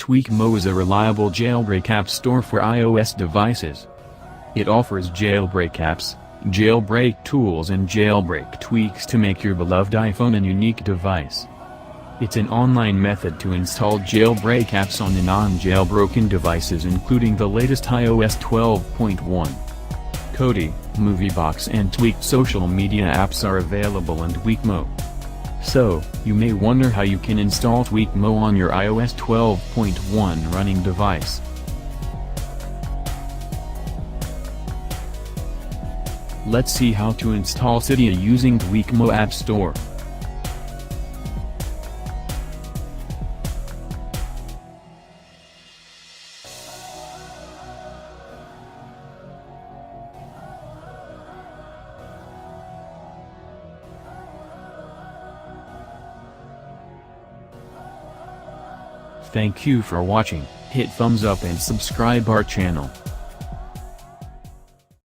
TweakMo is a reliable jailbreak app store for iOS devices. It offers jailbreak apps, jailbreak tools and jailbreak tweaks to make your beloved iPhone a unique device. It's an online method to install jailbreak apps on the non-jailbroken devices, including the latest iOS 12.1. Kodi, MovieBox and tweaked social media apps are available on TweakMo. So, you may wonder how you can install TweakMo on your iOS 12.1 running device. Let's see how to install Cydia using TweakMo App Store. Thank you for watching. Hit thumbs up and subscribe our channel.